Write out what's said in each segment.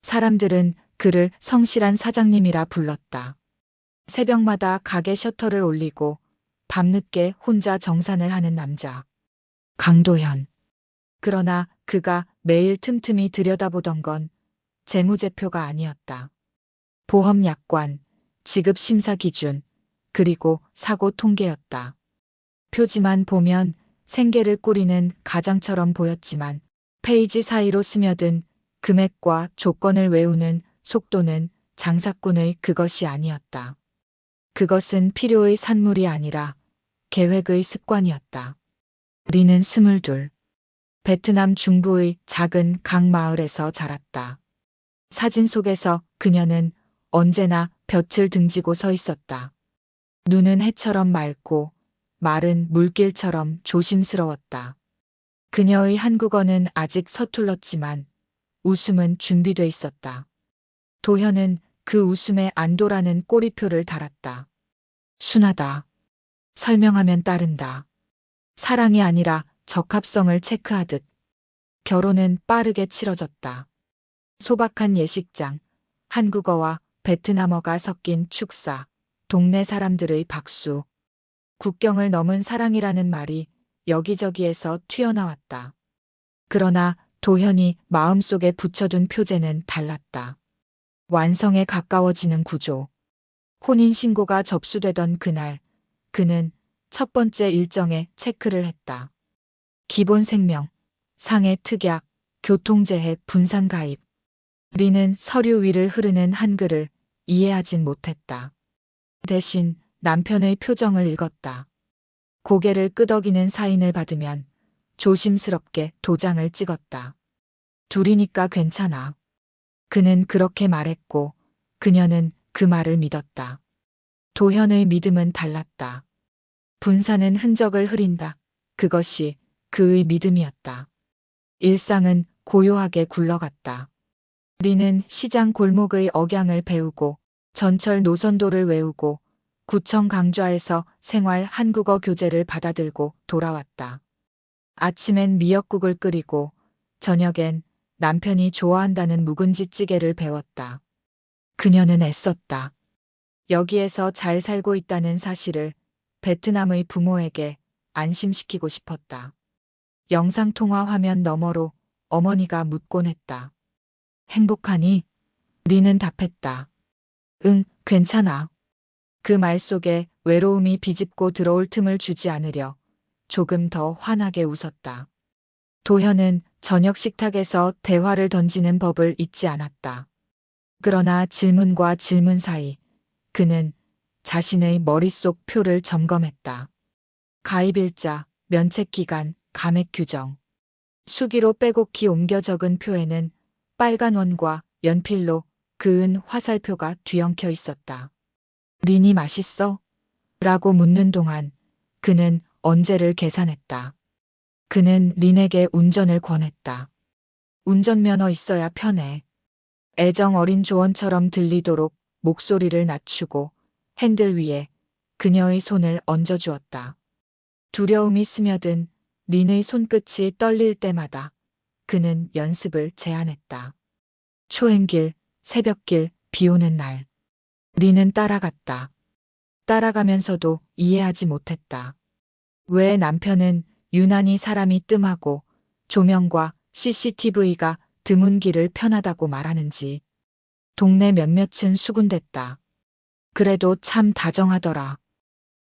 사람들은 그를 성실한 사장님이라 불렀다. 새벽마다 가게 셔터를 올리고 밤늦게 혼자 정산을 하는 남자. 강도현. 그러나 그가 매일 틈틈이 들여다보던 건 재무제표가 아니었다. 보험 약관, 지급 심사 기준, 그리고 사고 통계였다. 표지만 보면 생계를 꾸리는 가장처럼 보였지만 페이지 사이로 스며든 금액과 조건을 외우는 속도는 장사꾼의 그것이 아니었다. 그것은 필요의 산물이 아니라 계획의 습관이었다. 리는 22. 베트남 중부의 작은 강 마을에서 자랐다. 사진 속에서 그녀는 언제나 볕을 등지고 서 있었다. 눈은 해처럼 맑고 말은 물길처럼 조심스러웠다. 그녀의 한국어는 아직 서툴렀지만 웃음은 준비돼 있었다. 도현은 그 웃음에 안도라는 꼬리표를 달았다. 순하다. 설명하면 따른다. 사랑이 아니라 적합성을 체크하듯. 결혼은 빠르게 치러졌다. 소박한 예식장, 한국어와 베트남어가 섞인 축사, 동네 사람들의 박수. 국경을 넘은 사랑이라는 말이 여기저기에서 튀어나왔다. 그러나 도현이 마음속에 붙여둔 표제는 달랐다. 완성에 가까워지는 구조. 혼인신고가 접수되던 그날, 그는 첫 번째 일정에 체크를 했다. 기본 생명, 상해 특약, 교통재해 분산 가입. 리는 서류 위를 흐르는 한글을 이해하진 못했다. 대신 남편의 표정을 읽었다. 고개를 끄덕이는 사인을 받으면 조심스럽게 도장을 찍었다. 둘이니까 괜찮아. 그는 그렇게 말했고 그녀는 그 말을 믿었다. 도현의 믿음은 달랐다. 분산은 흔적을 흐린다. 그것이 그의 믿음이었다. 일상은 고요하게 굴러갔다. 리는 시장 골목의 억양을 배우고 전철 노선도를 외우고 구청 강좌에서 생활 한국어 교재를 받아들고 돌아왔다. 아침엔 미역국을 끓이고 저녁엔 남편이 좋아한다는 묵은지 찌개를 배웠다. 그녀는 애썼다. 여기에서 잘 살고 있다는 사실을 베트남의 부모에게 안심시키고 싶었다. 영상통화 화면 너머로 어머니가 묻곤 했다. 행복하니? 리는 답했다. 응, 괜찮아. 그 말 속에 외로움이 비집고 들어올 틈을 주지 않으려 조금 더 환하게 웃었다. 도현은 저녁 식탁에서 대화를 던지는 법을 잊지 않았다. 그러나 질문과 질문 사이 그는 자신의 머릿속 표를 점검했다. 가입일자, 면책기간, 감액 규정. 수기로 빼곡히 옮겨 적은 표에는 빨간 원과 연필로 그은 화살표가 뒤엉켜 있었다. 린이 맛있어? 라고 묻는 동안 그는 언제를 계산했다. 그는 린에게 운전을 권했다. 운전면허 있어야 편해. 애정 어린 조언처럼 들리도록 목소리를 낮추고 핸들 위에 그녀의 손을 얹어주었다. 두려움이 스며든 린의 손끝이 떨릴 때마다 그는 연습을 제안했다. 초행길, 새벽길, 비 오는 날. 린은 따라갔다. 따라가면서도 이해하지 못했다. 왜 남편은 유난히 사람이 뜸하고 조명과 CCTV가 드문 길을 편하다고 말하는지. 동네 몇몇은 수군댔다. 그래도 참 다정하더라.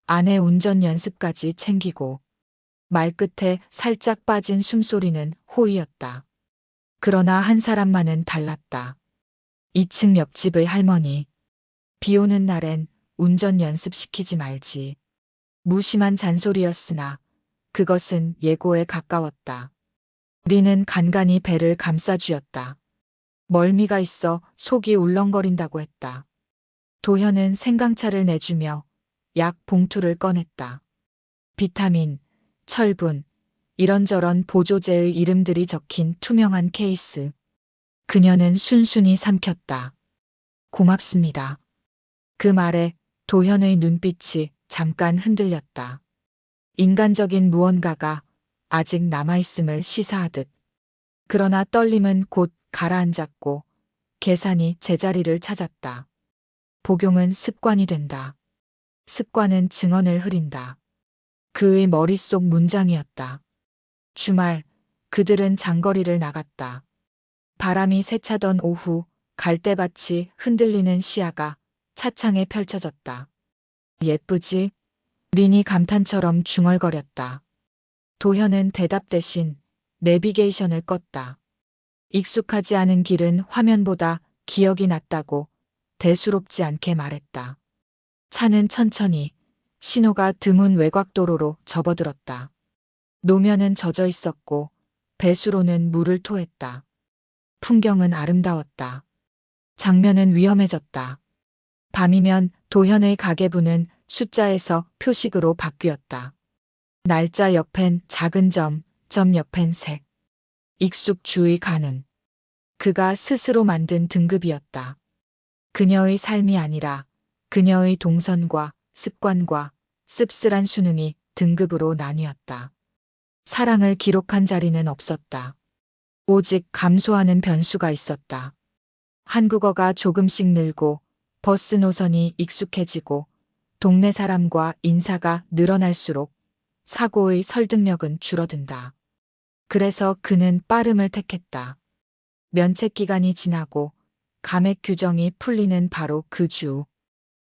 아내 운전 연습까지 챙기고. 말끝에 살짝 빠진 숨소리는 호의였다. 그러나 한 사람만은 달랐다. 2층 옆집의 할머니. 비 오는 날엔 운전 연습시키지 말지. 무심한 잔소리였으나 그것은 예고에 가까웠다. 리는 간간히 배를 감싸쥐었다. 멀미가 있어 속이 울렁거린다고 했다. 도현은 생강차를 내주며 약 봉투를 꺼냈다. 비타민, 철분, 이런저런 보조제의 이름들이 적힌 투명한 케이스. 그녀는 순순히 삼켰다. 고맙습니다. 그 말에 도현의 눈빛이 잠깐 흔들렸다. 인간적인 무언가가 아직 남아있음을 시사하듯. 그러나 떨림은 곧 가라앉았고 계산이 제자리를 찾았다. 복용은 습관이 된다. 습관은 증언을 흐린다. 그의 머릿속 문장이었다. 주말, 그들은 장거리를 나갔다. 바람이 세차던 오후, 갈대밭이 흔들리는 시야가 차창에 펼쳐졌다. 예쁘지? 린이 감탄처럼 중얼거렸다. 도현은 대답 대신 내비게이션을 껐다. 익숙하지 않은 길은 화면보다 기억이 낫다고 대수롭지 않게 말했다. 차는 천천히 신호가 드문 외곽도로로 접어들었다. 노면은 젖어 있었고 배수로는 물을 토했다. 풍경은 아름다웠다. 장면은 위험해졌다. 밤이면 도현의 가계부는 숫자에서 표식으로 바뀌었다. 날짜 옆엔 작은 점, 점 옆엔 색. 익숙 주의 가능. 그가 스스로 만든 등급이었다. 그녀의 삶이 아니라 그녀의 동선과 습관과 씁쓸한 수능이 등급으로 나뉘었다. 사랑을 기록한 자리는 없었다. 오직 감소하는 변수가 있었다. 한국어가 조금씩 늘고 버스 노선이 익숙해지고 동네 사람과 인사가 늘어날수록 사고의 설득력은 줄어든다. 그래서 그는 빠름을 택했다. 면책 기간이 지나고 감액 규정이 풀리는 바로 그 주.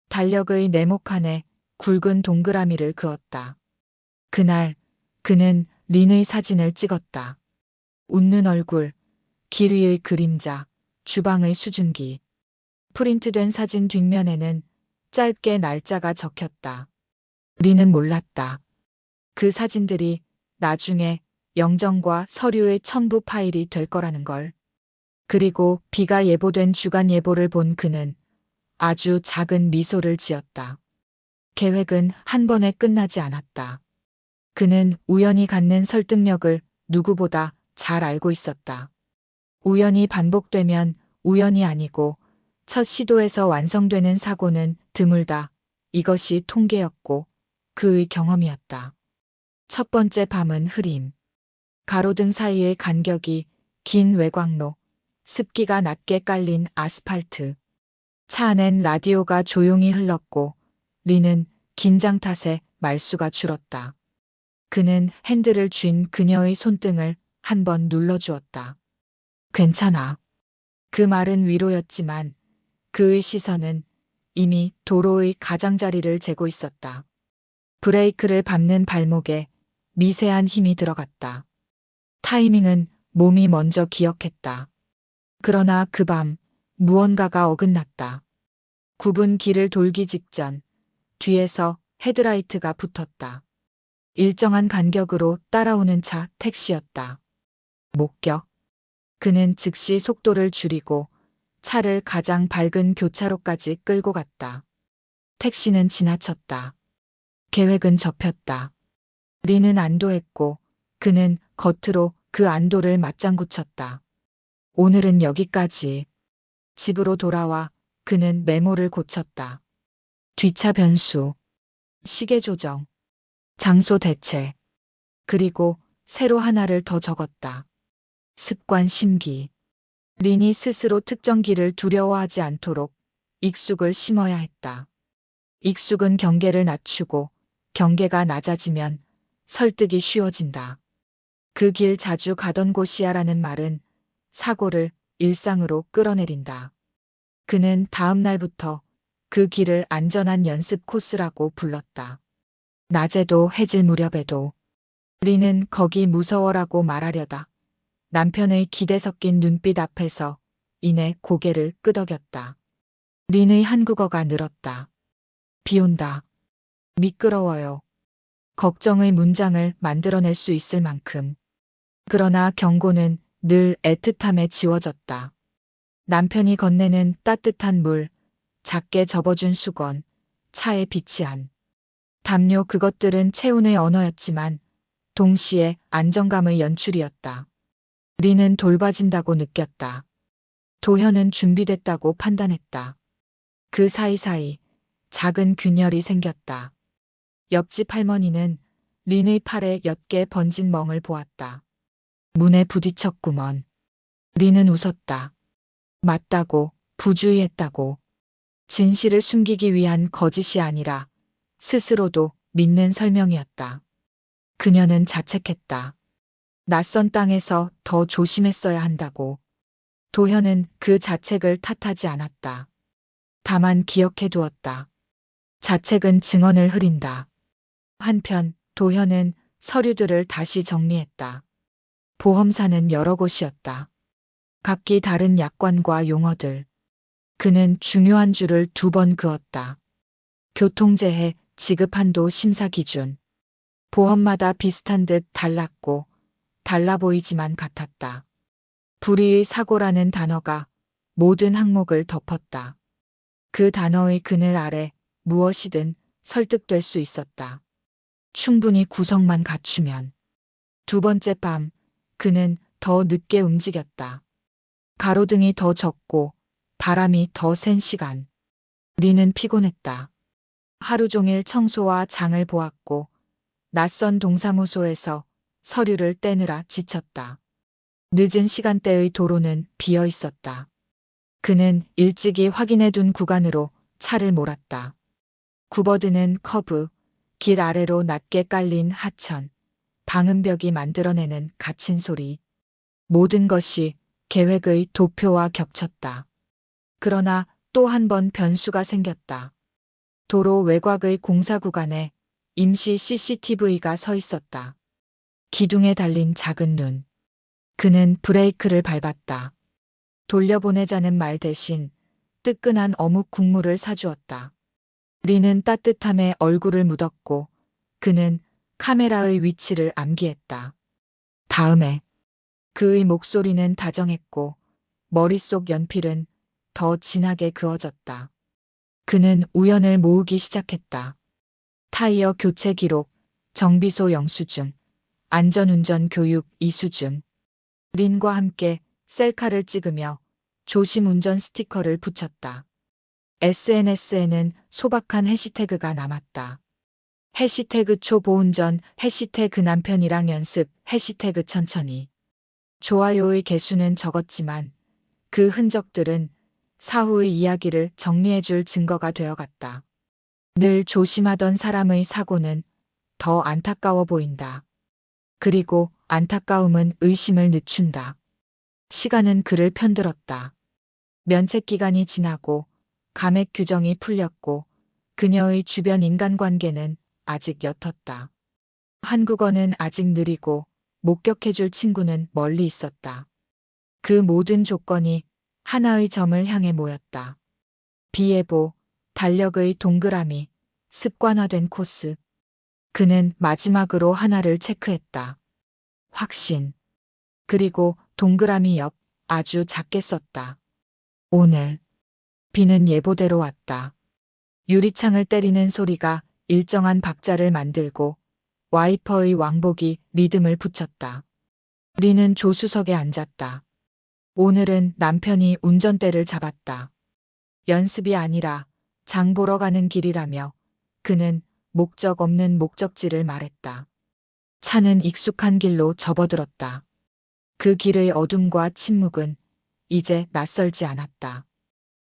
달력의 네모칸에 굵은 동그라미를 그었다. 그날 그는 린의 사진을 찍었다. 웃는 얼굴, 길 위의 그림자, 주방의 수증기. 프린트된 사진 뒷면에는 짧게 날짜가 적혔다. 린은 몰랐다. 그 사진들이 나중에 영정과 서류의 첨부 파일이 될 거라는 걸. 그리고 비가 예보된 주간 예보를 본 그는 아주 작은 미소를 지었다. 계획은 한 번에 끝나지 않았다. 그는 우연히 갖는 설득력을 누구보다 잘 알고 있었다. 우연히 반복되면 우연이 아니고 첫 시도에서 완성되는 사고는 드물다. 이것이 통계였고 그의 경험이었다. 첫 번째 밤은 흐림. 가로등 사이의 간격이 긴 외곽로, 습기가 낮게 깔린 아스팔트. 차 안엔 라디오가 조용히 흘렀고 린은 긴장 탓에 말수가 줄었다. 그는 핸들을 쥔 그녀의 손등을 한 번 눌러주었다. 괜찮아. 그 말은 위로였지만 그의 시선은 이미 도로의 가장자리를 재고 있었다. 브레이크를 밟는 발목에 미세한 힘이 들어갔다. 타이밍은 몸이 먼저 기억했다. 그러나 그 밤 무언가가 어긋났다. 굽은 길을 돌기 직전 뒤에서 헤드라이트가 붙었다. 일정한 간격으로 따라오는 차 택시였다. 목격. 그는 즉시 속도를 줄이고 차를 가장 밝은 교차로까지 끌고 갔다. 택시는 지나쳤다. 계획은 접혔다. 린은 안도했고 그는 겉으로 그 안도를 맞장구 쳤다. 오늘은 여기까지. 집으로 돌아와 그는 메모를 고쳤다. 뒷차 변수, 시계 조정, 장소 대체, 그리고 새로 하나를 더 적었다. 습관 심기. 린이 스스로 특정 길을 두려워하지 않도록 익숙을 심어야 했다. 익숙은 경계를 낮추고 경계가 낮아지면 설득이 쉬워진다. 그 길 자주 가던 곳이야라는 말은 사고를 일상으로 끌어내린다. 그는 다음 날부터 그 길을 안전한 연습 코스라고 불렀다. 낮에도 해질 무렵에도. 린은 거기 무서워라고 말하려다 남편의 기대 섞인 눈빛 앞에서 이내 고개를 끄덕였다. 린의 한국어가 늘었다. 비 온다. 미끄러워요. 걱정의 문장을 만들어낼 수 있을 만큼. 그러나 경고는 늘 애틋함에 지워졌다. 남편이 건네는 따뜻한 물, 작게 접어준 수건, 차에 비치한 담요, 그것들은 체온의 언어였지만 동시에 안정감의 연출이었다. 린은 돌봐진다고 느꼈다. 도현은 준비됐다고 판단했다. 그 사이사이 작은 균열이 생겼다. 옆집 할머니는 린의 팔에 옅게 번진 멍을 보았다. 문에 부딪혔구먼. 린은 웃었다. 맞다고, 부주의했다고. 진실을 숨기기 위한 거짓이 아니라 스스로도 믿는 설명이었다. 그녀는 자책했다. 낯선 땅에서 더 조심했어야 한다고. 도현은 그 자책을 탓하지 않았다. 다만 기억해 두었다. 자책은 증언을 흐린다. 한편 도현은 서류들을 다시 정리했다. 보험사는 여러 곳이었다. 각기 다른 약관과 용어들. 그는 중요한 줄을 2번 그었다. 교통재해, 지급한도 심사 기준. 보험마다 비슷한 듯 달랐고 달라 보이지만 같았다. 불의의 사고라는 단어가 모든 항목을 덮었다. 그 단어의 그늘 아래 무엇이든 설득될 수 있었다. 충분히 구성만 갖추면. 2번째 밤, 그는 더 늦게 움직였다. 가로등이 더 적고 바람이 더 센 시간. 리는 피곤했다. 하루 종일 청소와 장을 보았고 낯선 동사무소에서 서류를 떼느라 지쳤다. 늦은 시간대의 도로는 비어 있었다. 그는 일찍이 확인해 둔 구간으로 차를 몰았다. 굽어드는 커브, 길 아래로 낮게 깔린 하천, 방음벽이 만들어내는 갇힌 소리. 모든 것이 계획의 도표와 겹쳤다. 그러나 또 한 번 변수가 생겼다. 도로 외곽의 공사 구간에 임시 CCTV가 서 있었다. 기둥에 달린 작은 눈. 그는 브레이크를 밟았다. 돌려보내자는 말 대신 뜨끈한 어묵 국물을 사주었다. 리는 따뜻함에 얼굴을 묻었고 그는 카메라의 위치를 암기했다. 다음에 그의 목소리는 다정했고 머릿속 연필은 더 진하게 그어졌다. 그는 우연을 모으기 시작했다. 타이어 교체 기록, 정비소 영수증, 안전운전 교육 이수증. 린과 함께 셀카를 찍으며 조심 운전 스티커를 붙였다. SNS에는 소박한 해시태그가 남았다. 해시태그 초보운전, 해시태그 남편이랑 연습, 해시태그 천천히. 좋아요의 개수는 적었지만 그 흔적들은 사후의 이야기를 정리해줄 증거가 되어갔다. 늘 조심하던 사람의 사고는 더 안타까워 보인다. 그리고 안타까움은 의심을 늦춘다. 시간은 그를 편들었다. 면책 기간이 지나고 감액 규정이 풀렸고 그녀의 주변 인간관계는 아직 옅었다. 한국어는 아직 느리고 목격해줄 친구는 멀리 있었다. 그 모든 조건이 하나의 점을 향해 모였다. 비예보, 달력의 동그라미, 습관화된 코스. 그는 마지막으로 하나를 체크했다. 확신. 그리고 동그라미 옆 아주 작게 썼다. 오늘. 비는 예보대로 왔다. 유리창을 때리는 소리가 일정한 박자를 만들고 와이퍼의 왕복이 리듬을 붙였다. 리는 조수석에 앉았다. 오늘은 남편이 운전대를 잡았다. 연습이 아니라 장 보러 가는 길이라며 그는 목적 없는 목적지를 말했다. 차는 익숙한 길로 접어들었다. 그 길의 어둠과 침묵은 이제 낯설지 않았다.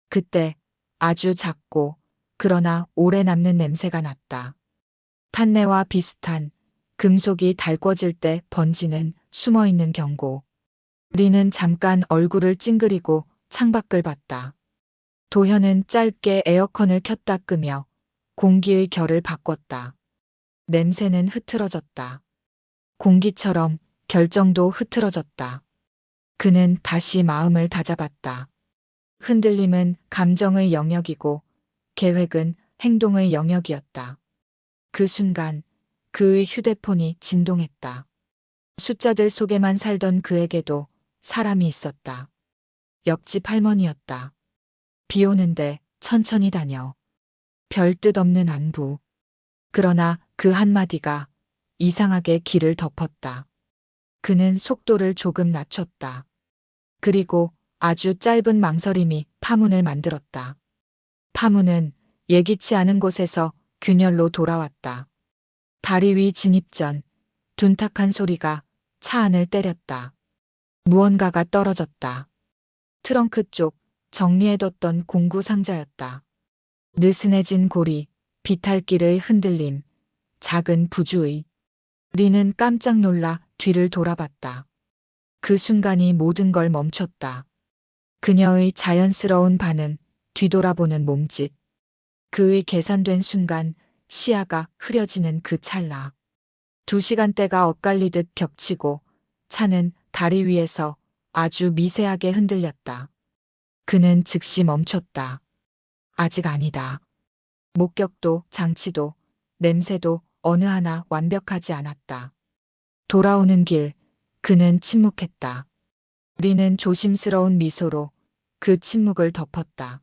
그때 아주 작고 그러나 오래 남는 냄새가 났다. 탄내와 비슷한 금속이 달궈질 때 번지는 숨어있는 경고. 리는 잠깐 얼굴을 찡그리고 창밖을 봤다. 도현은 짧게 에어컨을 켰다 끄며 공기의 결을 바꿨다. 냄새는 흐트러졌다. 공기처럼 결정도 흐트러졌다. 그는 다시 마음을 다잡았다. 흔들림은 감정의 영역이고 계획은 행동의 영역이었다. 그 순간 그의 휴대폰이 진동했다. 숫자들 속에만 살던 그에게도 사람이 있었다. 옆집 할머니였다. 비 오는데 천천히 다녀. 별 뜻 없는 안부. 그러나 그 한마디가 이상하게 길을 덮었다. 그는 속도를 조금 낮췄다. 그리고 아주 짧은 망설임이 파문을 만들었다. 파문은 예기치 않은 곳에서 균열로 돌아왔다. 다리 위 진입 전 둔탁한 소리가 차 안을 때렸다. 무언가가 떨어졌다. 트렁크 쪽 정리해뒀던 공구 상자였다. 느슨해진 고리, 비탈길의 흔들림, 작은 부주의. 리는 깜짝 놀라 뒤를 돌아봤다. 그 순간이 모든 걸 멈췄다. 그녀의 자연스러운 반응, 뒤돌아보는 몸짓. 그의 계산된 순간 시야가 흐려지는 그 찰나. 2시간대가 엇갈리듯 겹치고 차는 다리 위에서 아주 미세하게 흔들렸다. 그는 즉시 멈췄다. 아직 아니다. 목격도, 장치도, 냄새도 어느 하나 완벽하지 않았다. 돌아오는 길, 그는 침묵했다. 리는 조심스러운 미소로 그 침묵을 덮었다.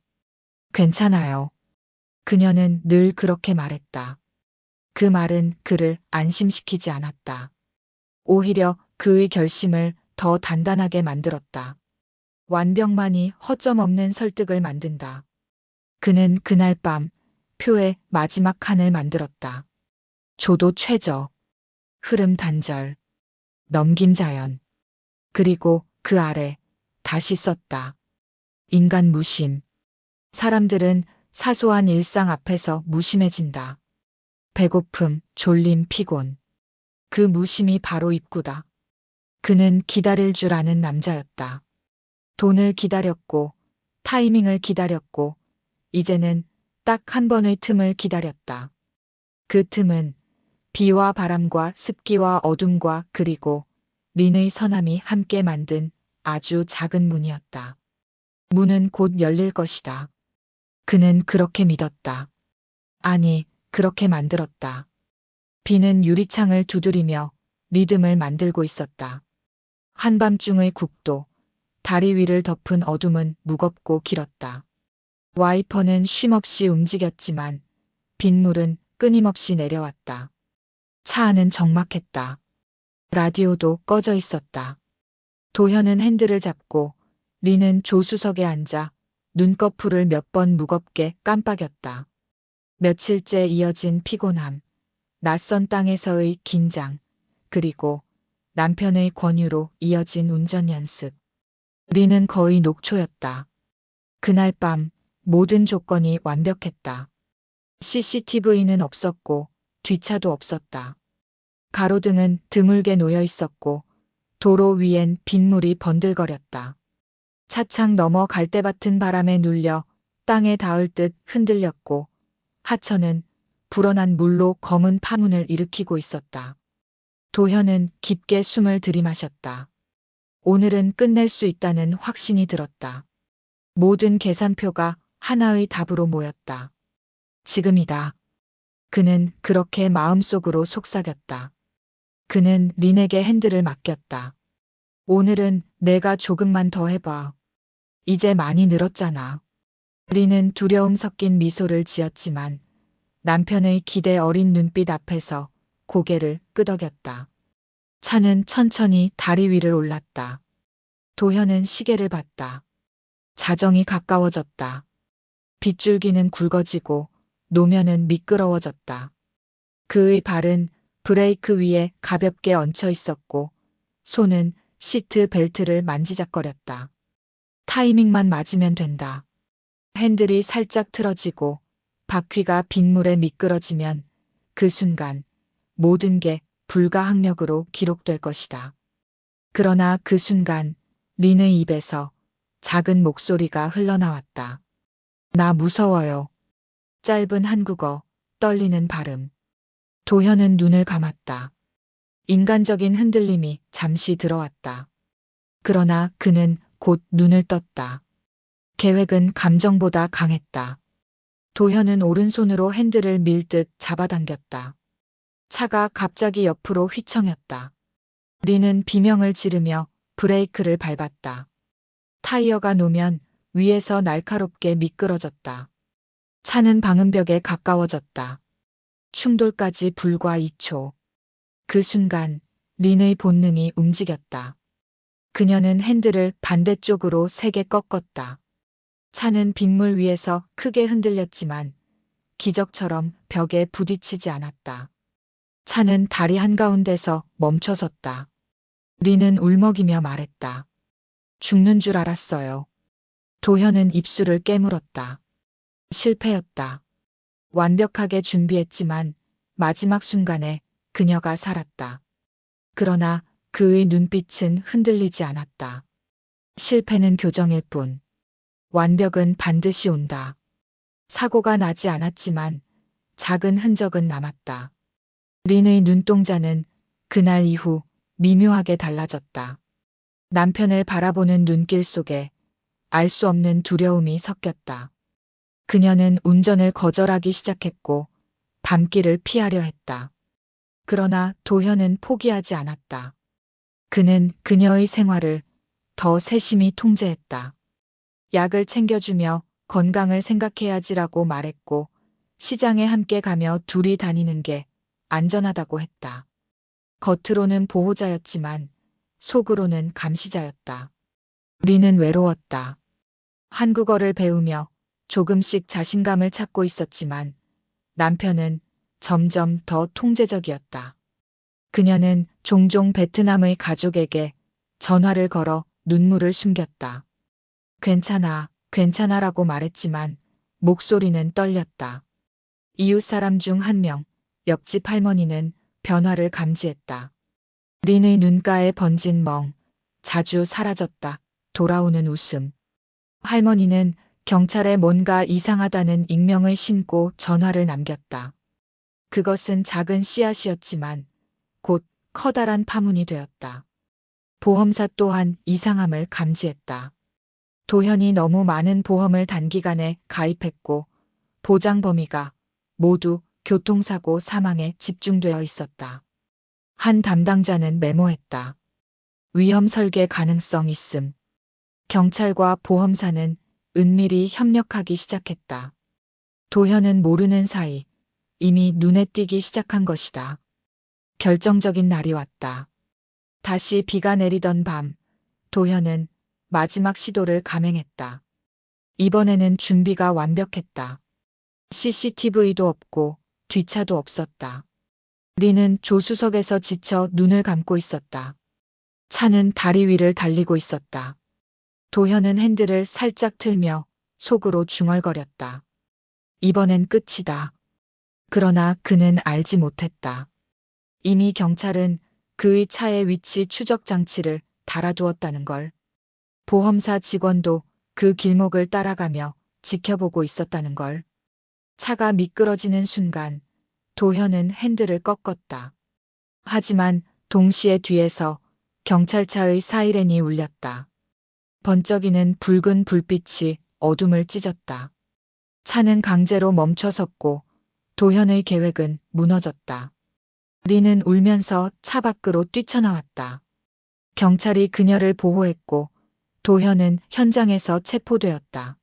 괜찮아요. 그녀는 늘 그렇게 말했다. 그 말은 그를 안심시키지 않았다. 오히려 그의 결심을 더 단단하게 만들었다. 완벽만이 허점 없는 설득을 만든다. 그는 그날 밤 표의 마지막 칸을 만들었다. 조도 최저, 흐름 단절, 넘김 자연. 그리고 그 아래 다시 썼다. 인간 무심. 사람들은 사소한 일상 앞에서 무심해진다. 배고픔, 졸림, 피곤. 그 무심이 바로 입구다. 그는 기다릴 줄 아는 남자였다. 돈을 기다렸고, 타이밍을 기다렸고, 이제는 딱 한 번의 틈을 기다렸다. 그 틈은 비와 바람과 습기와 어둠과 그리고 린의 선함이 함께 만든 아주 작은 문이었다. 문은 곧 열릴 것이다. 그는 그렇게 믿었다. 아니, 그렇게 만들었다. 비는 유리창을 두드리며 리듬을 만들고 있었다. 한밤중의 국도, 다리 위를 덮은 어둠은 무겁고 길었다. 와이퍼는 쉼없이 움직였지만 빗물은 끊임없이 내려왔다. 차 안은 적막했다. 라디오도 꺼져 있었다. 도현은 핸들을 잡고 리는 조수석에 앉아 눈꺼풀을 몇 번 무겁게 깜빡였다. 며칠째 이어진 피곤함, 낯선 땅에서의 긴장, 그리고 남편의 권유로 이어진 운전 연습. 리는 거의 녹초였다. 그날 밤 모든 조건이 완벽했다. CCTV는 없었고 뒷차도 없었다. 가로등은 드물게 놓여 있었고 도로 위엔 빗물이 번들거렸다. 차창 너머 갈대밭은 바람에 눌려 땅에 닿을 듯 흔들렸고 하천은 불어난 물로 검은 파문을 일으키고 있었다. 도현은 깊게 숨을 들이마셨다. 오늘은 끝낼 수 있다는 확신이 들었다. 모든 계산표가 하나의 답으로 모였다. 지금이다. 그는 그렇게 마음속으로 속삭였다. 그는 린에게 핸들을 맡겼다. 오늘은 내가 조금만 더 해봐. 이제 많이 늘었잖아. 린은 두려움 섞인 미소를 지었지만 남편의 기대 어린 눈빛 앞에서 고개를 끄덕였다. 차는 천천히 다리 위를 올랐다. 도현은 시계를 봤다. 자정이 가까워졌다. 빗줄기는 굵어지고 노면은 미끄러워졌다. 그의 발은 브레이크 위에 가볍게 얹혀 있었고 손은 시트 벨트를 만지작거렸다. 타이밍만 맞으면 된다. 핸들이 살짝 틀어지고 바퀴가 빗물에 미끄러지면 그 순간 모든 게 불가항력으로 기록될 것이다. 그러나 그 순간 린의 입에서 작은 목소리가 흘러나왔다. 나 무서워요. 짧은 한국어, 떨리는 발음. 도현은 눈을 감았다. 인간적인 흔들림이 잠시 들어왔다. 그러나 그는 곧 눈을 떴다. 계획은 감정보다 강했다. 도현은 오른손으로 핸들을 밀듯 잡아당겼다. 차가 갑자기 옆으로 휘청였다. 린은 비명을 지르며 브레이크를 밟았다. 타이어가 노면 위에서 날카롭게 미끄러졌다. 차는 방음벽에 가까워졌다. 충돌까지 불과 2초. 그 순간 린의 본능이 움직였다. 그녀는 핸들을 반대쪽으로 세게 꺾었다. 차는 빗물 위에서 크게 흔들렸지만 기적처럼 벽에 부딪히지 않았다. 차는 다리 한가운데서 멈춰섰다. 린은 울먹이며 말했다. 죽는 줄 알았어요. 도현은 입술을 깨물었다. 실패였다. 완벽하게 준비했지만 마지막 순간에 그녀가 살았다. 그러나 그의 눈빛은 흔들리지 않았다. 실패는 교정일 뿐. 완벽은 반드시 온다. 사고가 나지 않았지만 작은 흔적은 남았다. 린의 눈동자는 그날 이후 미묘하게 달라졌다. 남편을 바라보는 눈길 속에 알 수 없는 두려움이 섞였다. 그녀는 운전을 거절하기 시작했고 밤길을 피하려 했다. 그러나 도현은 포기하지 않았다. 그는 그녀의 생활을 더 세심히 통제했다. 약을 챙겨주며 건강을 생각해야지라고 말했고 시장에 함께 가며 둘이 다니는 게 안전하다고 했다. 겉으로는 보호자였지만 속으로는 감시자였다. 린은 외로웠다. 한국어를 배우며 조금씩 자신감을 찾고 있었지만 남편은 점점 더 통제적이었다. 그녀는 종종 베트남의 가족에게 전화를 걸어 눈물을 숨겼다. 괜찮아, 괜찮아라고 말했지만 목소리는 떨렸다. 이웃 사람 중 한 명, 옆집 할머니는 변화를 감지했다. 린의 눈가에 번진 멍, 자주 사라졌다. 돌아오는 웃음. 할머니는 경찰에 뭔가 이상하다는 익명을 신고 전화를 남겼다. 그것은 작은 씨앗이었지만 곧 커다란 파문이 되었다. 보험사 또한 이상함을 감지했다. 도현이 너무 많은 보험을 단기간에 가입했고 보장 범위가 모두 교통사고 사망에 집중되어 있었다. 한 담당자는 메모했다. 위험 설계 가능성 있음. 경찰과 보험사는 은밀히 협력하기 시작했다. 도현은 모르는 사이 이미 눈에 띄기 시작한 것이다. 결정적인 날이 왔다. 다시 비가 내리던 밤, 도현은 마지막 시도를 감행했다. 이번에는 준비가 완벽했다. CCTV도 없고 뒤차도 없었다. 린은 조수석에서 지쳐 눈을 감고 있었다. 차는 다리 위를 달리고 있었다. 도현은 핸들을 살짝 틀며 속으로 중얼거렸다. 이번엔 끝이다. 그러나 그는 알지 못했다. 이미 경찰은 그의 차의 위치 추적 장치를 달아두었다는 걸. 보험사 직원도 그 길목을 따라가며 지켜보고 있었다는 걸. 차가 미끄러지는 순간 도현은 핸들을 꺾었다. 하지만 동시에 뒤에서 경찰차의 사이렌이 울렸다. 번쩍이는 붉은 불빛이 어둠을 찢었다. 차는 강제로 멈춰섰고 도현의 계획은 무너졌다. 린은 울면서 차 밖으로 뛰쳐나왔다. 경찰이 그녀를 보호했고 도현은 현장에서 체포되었다.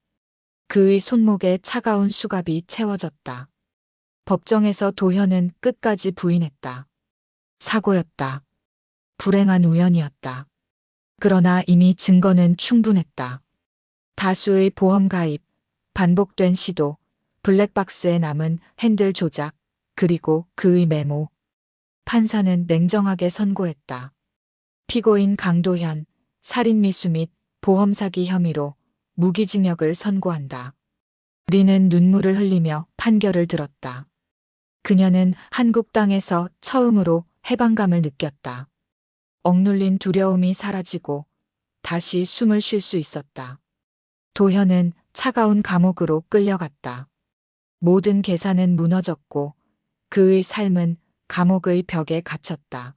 그의 손목에 차가운 수갑이 채워졌다. 법정에서 도현은 끝까지 부인했다. 사고였다. 불행한 우연이었다. 그러나 이미 증거는 충분했다. 다수의 보험 가입, 반복된 시도, 블랙박스에 남은 핸들 조작, 그리고 그의 메모. 판사는 냉정하게 선고했다. 피고인 강도현, 살인 미수 및 보험 사기 혐의로 무기징역을 선고한다. 린은 눈물을 흘리며 판결을 들었다. 그녀는 한국 땅에서 처음으로 해방감을 느꼈다. 억눌린 두려움이 사라지고 다시 숨을 쉴 수 있었다. 도현은 차가운 감옥으로 끌려갔다. 모든 계산은 무너졌고 그의 삶은 감옥의 벽에 갇혔다.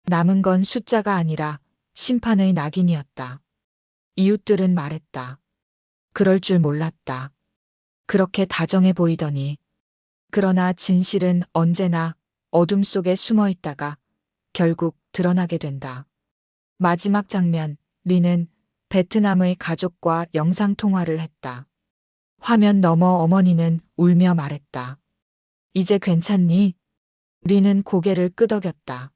남은 건 숫자가 아니라 심판의 낙인이었다. 이웃들은 말했다. 그럴 줄 몰랐다. 그렇게 다정해 보이더니. 그러나 진실은 언제나 어둠 속에 숨어 있다가 결국 드러나게 된다. 마지막 장면, 린은 베트남의 가족과 영상통화를 했다. 화면 너머 어머니는 울며 말했다. 이제 괜찮니? 린은 고개를 끄덕였다.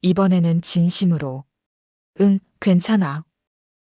이번에는 진심으로. 응, 괜찮아.